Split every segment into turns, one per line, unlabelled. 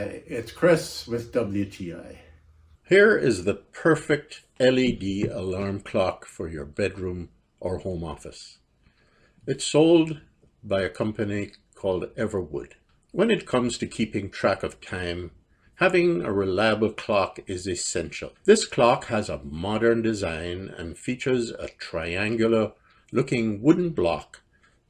Hi, it's Chris with WTI.
Here is the perfect LED alarm clock for your bedroom or home office. It's sold by a company called Everwood. When it comes to keeping track of time, having a reliable clock is essential. This clock has a modern design and features a triangular-looking wooden block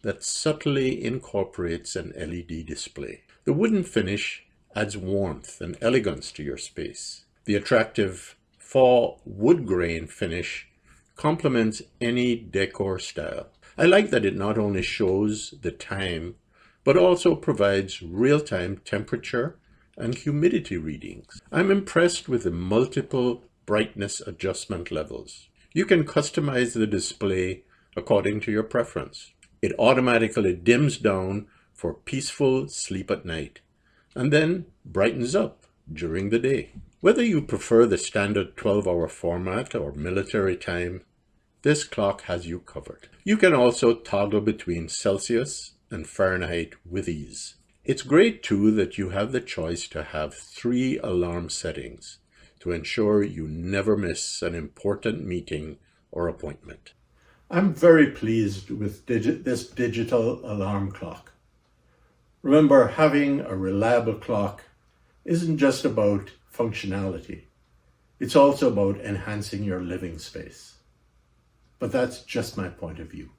that subtly incorporates an LED display. The wooden finish adds warmth and elegance to your space. The attractive fall wood grain finish complements any decor style. I like that it not only shows the time, but also provides real-time temperature and humidity readings. I'm impressed with the multiple brightness adjustment levels. You can customize the display according to your preference. It automatically dims down for peaceful sleep at night and then brightens up during the day. Whether you prefer the standard 12-hour format or military time, this clock has you covered. You can also toggle between Celsius and Fahrenheit with ease. It's great too that you have the choice to have 3 alarm settings to ensure you never miss an important meeting or appointment.
I'm very pleased with this digital alarm clock. Remember, having a reliable clock isn't just about functionality. It's also about enhancing your living space. But that's just my point of view.